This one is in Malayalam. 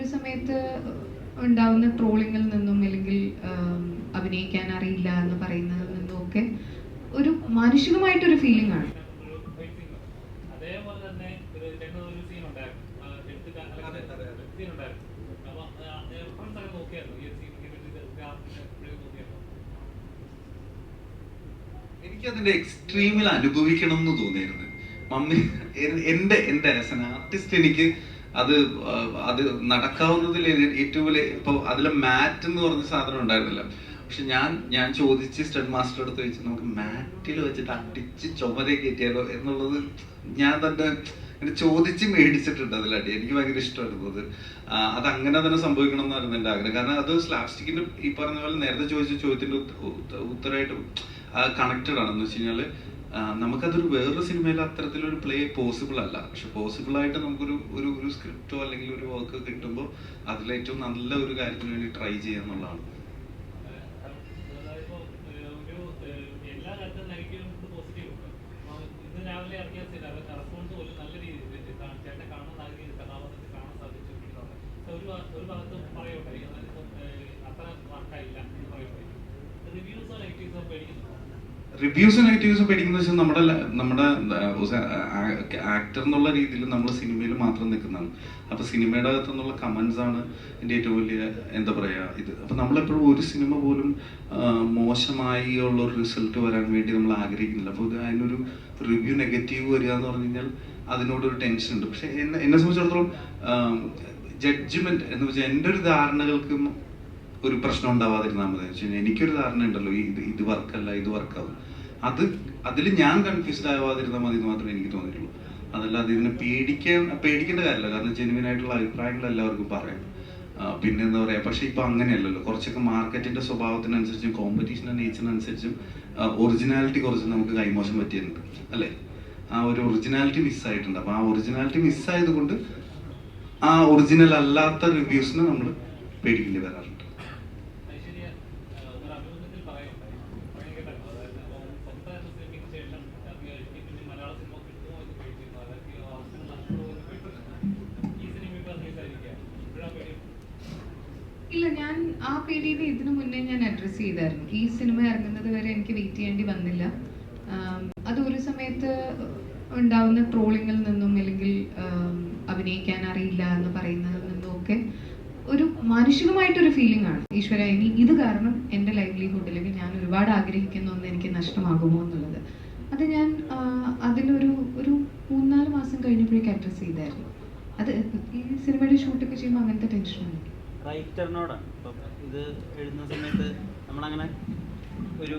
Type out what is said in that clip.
ഒരു സമയത്ത് ഉണ്ടാവുന്ന ട്രോളിങ്ങിൽ നിന്നും അല്ലെങ്കിൽ അഭിനയിക്കാൻ അറിയില്ല എന്ന് പറയുന്നതിൽ നിന്നും ഒക്കെ ഒരു മാനുഷികമായിട്ടൊരു ഫീലിംഗ് ആണ്. എനിക്കതിന്റെ എക്സ്ട്രീമിൽ അനുഭവിക്കണം എന്ന് തോന്നിയിരുന്നു. മമ്മി എന്റെ ആസ് എൻ ആർട്ടിസ്റ്റ് എനിക്ക് അത് അത് നടക്കാവുന്നതിൽ ഏറ്റവും വലിയ ഇപ്പൊ അതിലെ മാറ്റ് എന്ന് പറഞ്ഞ സാധനം ഉണ്ടായിരുന്നില്ല. പക്ഷെ ഞാൻ ചോദിച്ച് സ്റ്റഡ് മാസ്റ്റർ അടുത്ത് വെച്ച് നമുക്ക് മാറ്റിൽ വെച്ചിട്ട് അടിച്ച് ചുമരെ കയറ്റിയാലോ എന്നുള്ളത് ഞാൻ തന്നെ ചോദിച്ച് മേടിച്ചിട്ടുണ്ട്. അതിലടി എനിക്ക് ഭയങ്കര ഇഷ്ടമായിരുന്നു അത്. അതങ്ങനെ തന്നെ സംഭവിക്കണം എന്നായിരുന്നു എൻ്റെ ആഗ്രഹം. കാരണം അത് സ്ലാപ്സ്റ്റിക്കിന്റെ ഈ പറഞ്ഞ പോലെ നേരത്തെ ചോദിച്ച ചോദ്യത്തിന്റെ ഉത്തരമായിട്ട് കണക്റ്റഡ് ആണെന്ന് വെച്ച് കഴിഞ്ഞാല് നമുക്കതൊരു വേറൊരു സിനിമയിൽ അത്തരത്തിലൊരു പ്ലേ പോസിബിൾ അല്ല. പക്ഷെ പോസിബിൾ ആയിട്ട് നമുക്കൊരു ഒരു സ്ക്രിപ്റ്റോ അല്ലെങ്കിൽ ഒരു വർക്ക് കിട്ടുമ്പോൾ അതിലേറ്റവും നല്ല ഒരു കാര്യത്തിന് വേണ്ടി ട്രൈ ചെയ്യുക എന്നുള്ളതാണ്. റിവ്യൂസ് നെഗറ്റീവ്സ് പേടിക്കുന്ന വെച്ചാൽ നമ്മുടെ ആക്ടർ എന്നുള്ള രീതിയിൽ നമ്മൾ സിനിമയിൽ മാത്രം നിൽക്കുന്നതാണ്. അപ്പൊ സിനിമയുടെ അകത്തു നിന്നുള്ള കമന്റ്സ് ആണ് എൻ്റെ ഏറ്റവും വലിയ എന്താ പറയാ ഇത്. അപ്പൊ നമ്മളെപ്പോഴും ഒരു സിനിമ പോലും മോശമായി ഉള്ള ഒരു റിസൾട്ട് വരാൻ വേണ്ടി നമ്മൾ ആഗ്രഹിക്കുന്നില്ല. അപ്പൊ അതിനൊരു റിവ്യൂ നെഗറ്റീവ് വരിക എന്ന് പറഞ്ഞു കഴിഞ്ഞാൽ അതിനോടൊരു ടെൻഷൻ ഉണ്ട്. പക്ഷെ എന്നെ സംബന്ധിച്ചിടത്തോളം ജഡ്ജ്മെന്റ് എന്ന് വെച്ചാൽ എൻ്റെ ഒരു ധാരണകൾക്ക് ഒരു പ്രശ്നം ഉണ്ടാവാതിരുന്നാൽ മതി. വെച്ച് കഴിഞ്ഞാൽ എനിക്കൊരു ധാരണ ഉണ്ടല്ലോ, ഇത് വർക്കല്ല, ഇത് വർക്കാവും. അതിൽ ഞാൻ കൺഫ്യൂസ്ഡ് ആവാതിരുന്നാൽ മതി എന്ന് മാത്രമേ എനിക്ക് തോന്നിയിട്ടുള്ളൂ. അതല്ലാതെ ഇതിനെ പേടിക്കേണ്ട കാര്യമില്ല. കാരണം ജെനുവിൻ ആയിട്ടുള്ള അഭിപ്രായങ്ങൾ എല്ലാവർക്കും പറയാം. പിന്നെ എന്താ പറയാ, പക്ഷെ ഇപ്പൊ അങ്ങനെയല്ലല്ലോ. കുറച്ചൊക്കെ മാർക്കറ്റിന്റെ സ്വഭാവത്തിനനുസരിച്ചും കോമ്പറ്റീഷന്റെ നേച്ചറിനനുസരിച്ചും ഒറിജിനാലിറ്റി കുറച്ച് നമുക്ക് കൈമോശം പറ്റിയിട്ടുണ്ട് അല്ലെ. ആ ഒരു ഒറിജിനാലിറ്റി മിസ്സായിട്ടുണ്ട്. അപ്പൊ ആ ഒറിജിനാലിറ്റി മിസ്സായത് കൊണ്ട് ആ ഒറിജിനൽ അല്ലാത്ത റിവ്യൂസിന് നമ്മൾ പേടിക്കേണ്ടി വരാറുണ്ട്. ഇല്ല, ഞാൻ ആ പേടിയെ ഇതിനു മുന്നേ ഞാൻ അഡ്രസ്സ് ചെയ്തായിരുന്നു. ഈ സിനിമ ഇറങ്ങുന്നത് വരെ എനിക്ക് വെയിറ്റ് ചെയ്യേണ്ടി വന്നില്ല. അത് ഒരു സമയത്ത് ഉണ്ടാവുന്ന ട്രോളിങ്ങിൽ നിന്നും അല്ലെങ്കിൽ അഭിനയിക്കാൻ അറിയില്ല എന്ന് പറയുന്നതിൽ നിന്നും ഒക്കെ ഒരു മാനുഷികമായിട്ടൊരു ഫീലിംഗ് ആണ്. ഈശ്വര, ഇനി ഇത് കാരണം എൻ്റെ ലൈവ്ലിഹുഡ് അല്ലെങ്കിൽ ഞാൻ ഒരുപാട് ആഗ്രഹിക്കുന്ന ഒന്ന് എനിക്ക് നഷ്ടമാകുമോ എന്നുള്ളത്. അത് ഞാൻ അതിലൊരു 3-4 മാസം കഴിഞ്ഞപ്പോഴേക്ക് അഡ്രസ്സ് ചെയ്തായിരുന്നു. അത് ഈ സിനിമയുടെ ഷൂട്ടൊക്കെ ചെയ്യുമ്പോൾ അങ്ങനത്തെ ടെൻഷനാണ്. റൈറ്ററിനോടാണ് ഇപ്പം ഇത് എഴുതുന്ന സമയത്ത് നമ്മളങ്ങനെ ഒരു